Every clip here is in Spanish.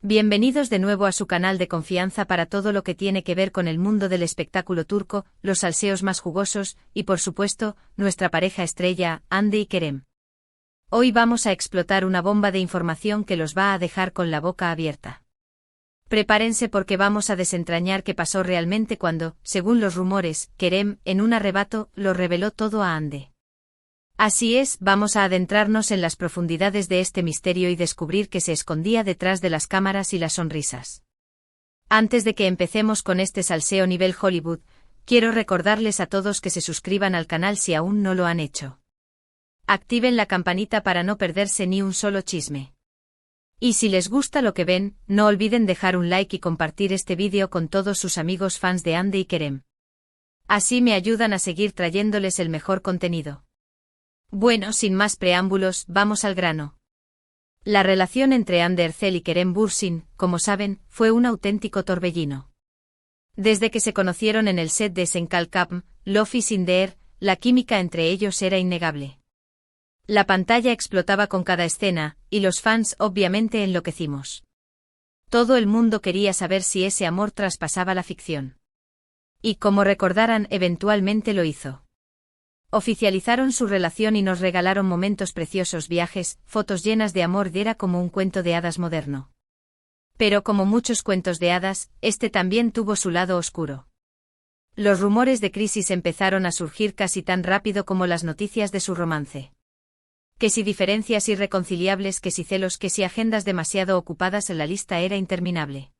Bienvenidos de nuevo a su canal de confianza para todo lo que tiene que ver con el mundo del espectáculo turco, los salseos más jugosos, y por supuesto, nuestra pareja estrella, Hande y Kerem. Hoy vamos a explotar una bomba de información que los va a dejar con la boca abierta. Prepárense porque vamos a desentrañar qué pasó realmente cuando, según los rumores, Kerem, en un arrebato, lo reveló todo a Hande. Así es, vamos a adentrarnos en las profundidades de este misterio y descubrir qué se escondía detrás de las cámaras y las sonrisas. Antes de que empecemos con este salseo nivel Hollywood, quiero recordarles a todos que se suscriban al canal si aún no lo han hecho. Activen la campanita para no perderse ni un solo chisme. Y si les gusta lo que ven, no olviden dejar un like y compartir este vídeo con todos sus amigos fans de Hande y Kerem. Así me ayudan a seguir trayéndoles el mejor contenido. Bueno, sin más preámbulos, vamos al grano. La relación entre Hande Erçel y Kerem Bürsin, como saben, fue un auténtico torbellino. Desde que se conocieron en el set de Senkalkapm, Love is in the Air, la química entre ellos era innegable. La pantalla explotaba con cada escena, y los fans obviamente enloquecimos. Todo el mundo quería saber si ese amor traspasaba la ficción. Y como recordarán, eventualmente lo hizo. Oficializaron su relación y nos regalaron momentos preciosos, viajes, fotos llenas de amor, y era como un cuento de hadas moderno. Pero como muchos cuentos de hadas, este también tuvo su lado oscuro. Los rumores de crisis empezaron a surgir casi tan rápido como las noticias de su romance. Que si diferencias irreconciliables, que si celos, que si agendas demasiado ocupadas, la lista era interminable.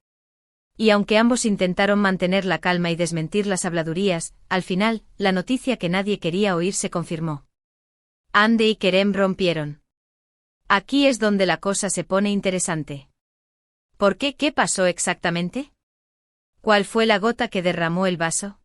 Y aunque ambos intentaron mantener la calma y desmentir las habladurías, al final, la noticia que nadie quería oír se confirmó. Hande y Kerem rompieron. Aquí es donde la cosa se pone interesante. ¿Por qué? ¿Qué pasó exactamente? ¿Cuál fue la gota que derramó el vaso?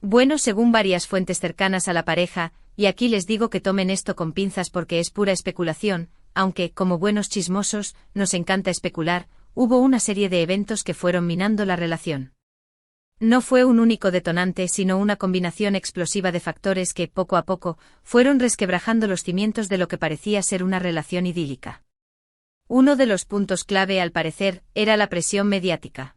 Bueno, según varias fuentes cercanas a la pareja, y aquí les digo que tomen esto con pinzas porque es pura especulación, aunque, como buenos chismosos, nos encanta especular, hubo una serie de eventos que fueron minando la relación. No fue un único detonante, sino una combinación explosiva de factores que, poco a poco, fueron resquebrajando los cimientos de lo que parecía ser una relación idílica. Uno de los puntos clave, al parecer, era la presión mediática.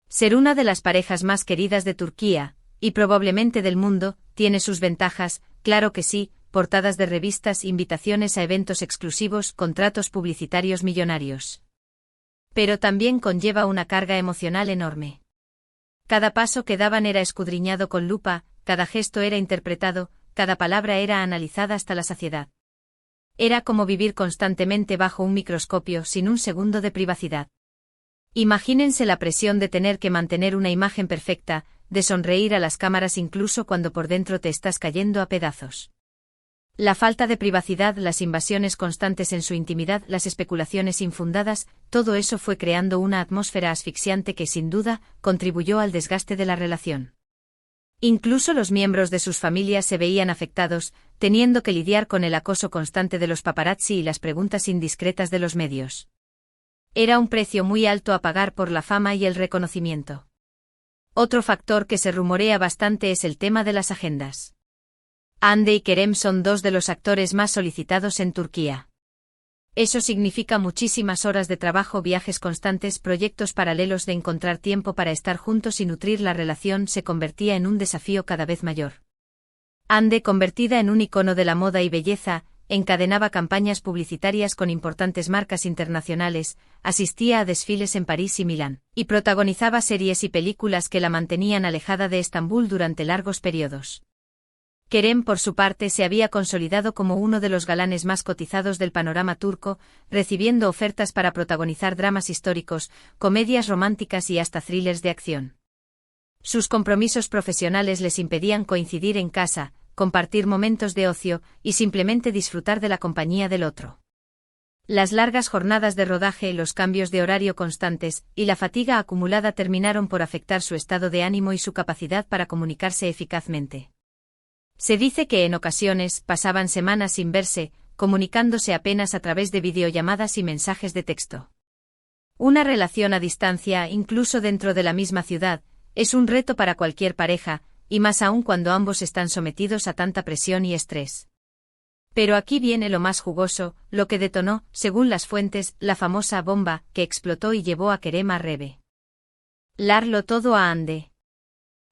Ser una de las parejas más queridas de Turquía, y probablemente del mundo, tiene sus ventajas, claro que sí, portadas de revistas, invitaciones a eventos exclusivos, contratos publicitarios millonarios. Pero también conlleva una carga emocional enorme. Cada paso que daban era escudriñado con lupa, cada gesto era interpretado, cada palabra era analizada hasta la saciedad. Era como vivir constantemente bajo un microscopio sin un segundo de privacidad. Imagínense la presión de tener que mantener una imagen perfecta, de sonreír a las cámaras incluso cuando por dentro te estás cayendo a pedazos. La falta de privacidad, las invasiones constantes en su intimidad, las especulaciones infundadas, todo eso fue creando una atmósfera asfixiante que sin duda contribuyó al desgaste de la relación. Incluso los miembros de sus familias se veían afectados, teniendo que lidiar con el acoso constante de los paparazzi y las preguntas indiscretas de los medios. Era un precio muy alto a pagar por la fama y el reconocimiento. Otro factor que se rumorea bastante es el tema de las agendas. Hande y Kerem son dos de los actores más solicitados en Turquía. Eso significa muchísimas horas de trabajo, viajes constantes, proyectos paralelos, de encontrar tiempo para estar juntos y nutrir la relación se convertía en un desafío cada vez mayor. Hande, convertida en un icono de la moda y belleza, encadenaba campañas publicitarias con importantes marcas internacionales, asistía a desfiles en París y Milán, y protagonizaba series y películas que la mantenían alejada de Estambul durante largos periodos. Kerem, por su parte, se había consolidado como uno de los galanes más cotizados del panorama turco, recibiendo ofertas para protagonizar dramas históricos, comedias románticas y hasta thrillers de acción. Sus compromisos profesionales les impedían coincidir en casa, compartir momentos de ocio y simplemente disfrutar de la compañía del otro. Las largas jornadas de rodaje, los cambios de horario constantes y la fatiga acumulada terminaron por afectar su estado de ánimo y su capacidad para comunicarse eficazmente. Se dice que en ocasiones pasaban semanas sin verse, comunicándose apenas a través de videollamadas y mensajes de texto. Una relación a distancia, incluso dentro de la misma ciudad, es un reto para cualquier pareja, y más aún cuando ambos están sometidos a tanta presión y estrés. Pero aquí viene lo más jugoso, lo que detonó, según las fuentes, la famosa bomba que explotó y llevó a Kerem a revelarlo todo a Hande.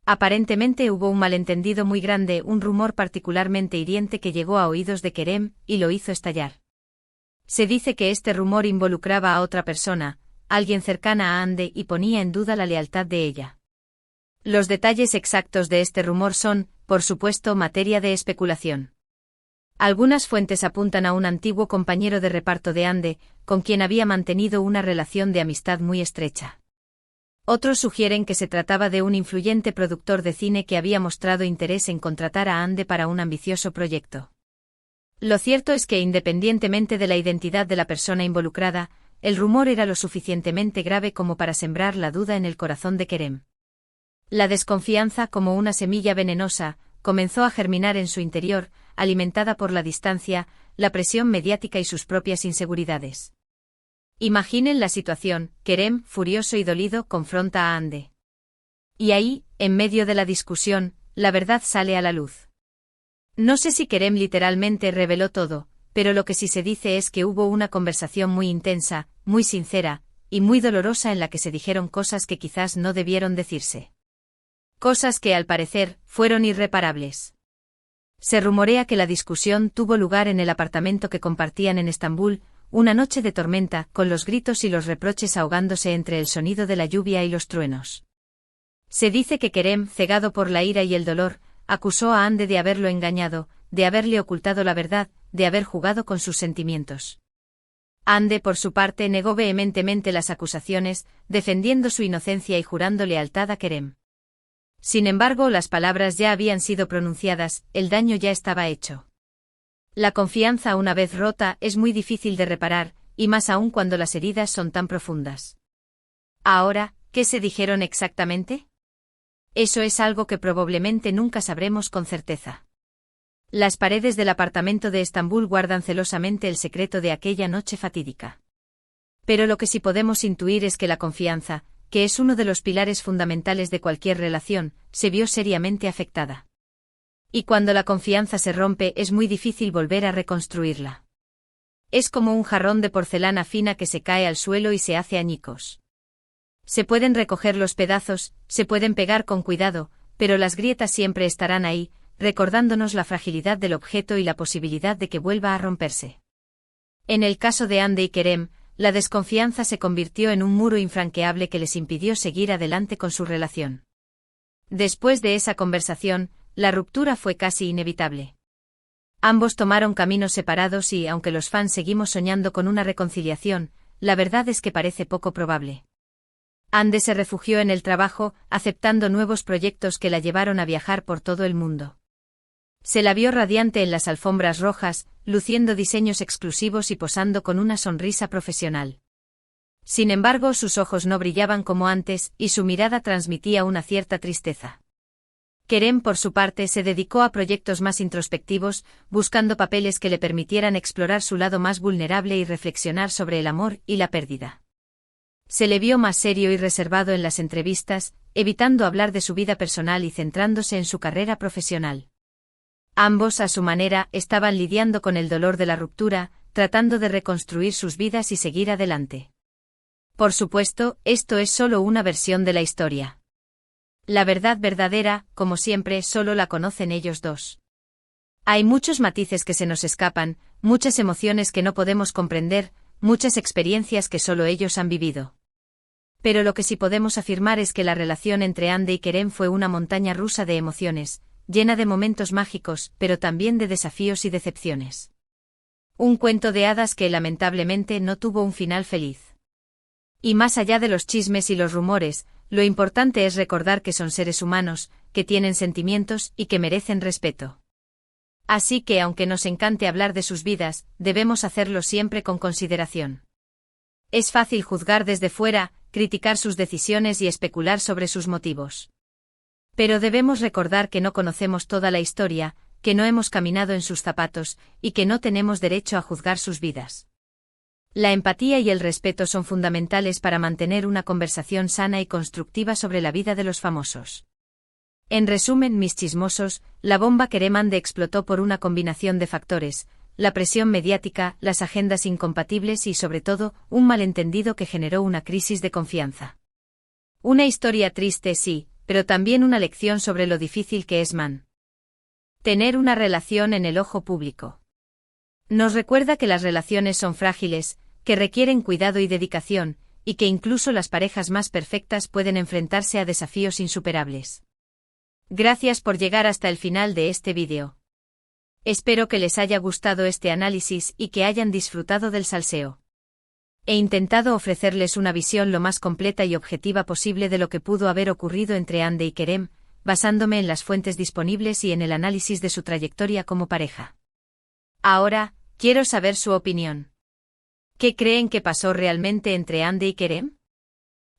Aparentemente hubo un malentendido muy grande, un rumor particularmente hiriente que llegó a oídos de Kerem y lo hizo estallar. Se dice que este rumor involucraba a otra persona, alguien cercana a Hande, y ponía en duda la lealtad de ella. Los detalles exactos de este rumor son, por supuesto, materia de especulación. Algunas fuentes apuntan a un antiguo compañero de reparto de Hande, con quien había mantenido una relación de amistad muy estrecha. Otros sugieren que se trataba de un influyente productor de cine que había mostrado interés en contratar a Hande para un ambicioso proyecto. Lo cierto es que, independientemente de la identidad de la persona involucrada, el rumor era lo suficientemente grave como para sembrar la duda en el corazón de Kerem. La desconfianza, como una semilla venenosa, comenzó a germinar en su interior, alimentada por la distancia, la presión mediática y sus propias inseguridades. Imaginen la situación: Kerem, furioso y dolido, confronta a Hande. Y ahí, en medio de la discusión, la verdad sale a la luz. No sé si Kerem literalmente reveló todo, pero lo que sí se dice es que hubo una conversación muy intensa, muy sincera, y muy dolorosa en la que se dijeron cosas que quizás no debieron decirse. Cosas que, al parecer, fueron irreparables. Se rumorea que la discusión tuvo lugar en el apartamento que compartían en Estambul, una noche de tormenta, con los gritos y los reproches ahogándose entre el sonido de la lluvia y los truenos. Se dice que Kerem, cegado por la ira y el dolor, acusó a Hande de haberlo engañado, de haberle ocultado la verdad, de haber jugado con sus sentimientos. Hande, por su parte, negó vehementemente las acusaciones, defendiendo su inocencia y jurando lealtad a Kerem. Sin embargo, las palabras ya habían sido pronunciadas, el daño ya estaba hecho. La confianza, una vez rota, es muy difícil de reparar, y más aún cuando las heridas son tan profundas. Ahora, ¿qué se dijeron exactamente? Eso es algo que probablemente nunca sabremos con certeza. Las paredes del apartamento de Estambul guardan celosamente el secreto de aquella noche fatídica. Pero lo que sí podemos intuir es que la confianza, que es uno de los pilares fundamentales de cualquier relación, se vio seriamente afectada. Y cuando la confianza se rompe es muy difícil volver a reconstruirla. Es como un jarrón de porcelana fina que se cae al suelo y se hace añicos. Se pueden recoger los pedazos, se pueden pegar con cuidado, pero las grietas siempre estarán ahí, recordándonos la fragilidad del objeto y la posibilidad de que vuelva a romperse. En el caso de Hande y Kerem, la desconfianza se convirtió en un muro infranqueable que les impidió seguir adelante con su relación. Después de esa conversación, la ruptura fue casi inevitable. Ambos tomaron caminos separados y, aunque los fans seguimos soñando con una reconciliación, la verdad es que parece poco probable. Hande se refugió en el trabajo, aceptando nuevos proyectos que la llevaron a viajar por todo el mundo. Se la vio radiante en las alfombras rojas, luciendo diseños exclusivos y posando con una sonrisa profesional. Sin embargo, sus ojos no brillaban como antes, y su mirada transmitía una cierta tristeza. Kerem, por su parte, se dedicó a proyectos más introspectivos, buscando papeles que le permitieran explorar su lado más vulnerable y reflexionar sobre el amor y la pérdida. Se le vio más serio y reservado en las entrevistas, evitando hablar de su vida personal y centrándose en su carrera profesional. Ambos, a su manera, estaban lidiando con el dolor de la ruptura, tratando de reconstruir sus vidas y seguir adelante. Por supuesto, esto es solo una versión de la historia. La verdad verdadera, como siempre, solo la conocen ellos dos. Hay muchos matices que se nos escapan, muchas emociones que no podemos comprender, muchas experiencias que solo ellos han vivido. Pero lo que sí podemos afirmar es que la relación entre Hande y Kerem fue una montaña rusa de emociones, llena de momentos mágicos, pero también de desafíos y decepciones. Un cuento de hadas que lamentablemente no tuvo un final feliz. Y más allá de los chismes y los rumores, lo importante es recordar que son seres humanos, que tienen sentimientos y que merecen respeto. Así que, aunque nos encante hablar de sus vidas, debemos hacerlo siempre con consideración. Es fácil juzgar desde fuera, criticar sus decisiones y especular sobre sus motivos. Pero debemos recordar que no conocemos toda la historia, que no hemos caminado en sus zapatos, y que no tenemos derecho a juzgar sus vidas. La empatía y el respeto son fundamentales para mantener una conversación sana y constructiva sobre la vida de los famosos. En resumen, mis chismosos, la bomba Kerem Hande explotó por una combinación de factores: la presión mediática, las agendas incompatibles y sobre todo, un malentendido que generó una crisis de confianza. Una historia triste sí, pero también una lección sobre lo difícil que es tener una relación en el ojo público. Nos recuerda que las relaciones son frágiles, que requieren cuidado y dedicación, y que incluso las parejas más perfectas pueden enfrentarse a desafíos insuperables. Gracias por llegar hasta el final de este vídeo. Espero que les haya gustado este análisis y que hayan disfrutado del salseo. He intentado ofrecerles una visión lo más completa y objetiva posible de lo que pudo haber ocurrido entre Hande y Kerem, basándome en las fuentes disponibles y en el análisis de su trayectoria como pareja. Ahora, quiero saber su opinión. ¿Qué creen que pasó realmente entre Hande y Kerem?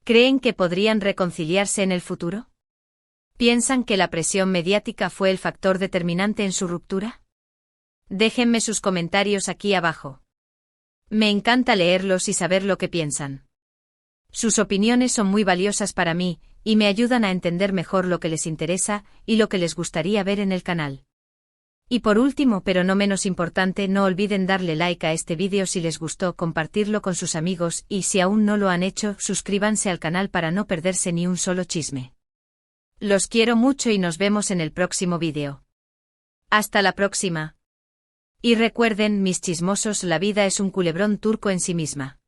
¿Creen que podrían reconciliarse en el futuro? ¿Piensan que la presión mediática fue el factor determinante en su ruptura? Déjenme sus comentarios aquí abajo. Me encanta leerlos y saber lo que piensan. Sus opiniones son muy valiosas para mí, y me ayudan a entender mejor lo que les interesa y lo que les gustaría ver en el canal. Y por último, pero no menos importante, no olviden darle like a este vídeo si les gustó, compartirlo con sus amigos y si aún no lo han hecho, suscríbanse al canal para no perderse ni un solo chisme. Los quiero mucho y nos vemos en el próximo vídeo. Hasta la próxima. Y recuerden, mis chismosos, la vida es un culebrón turco en sí misma.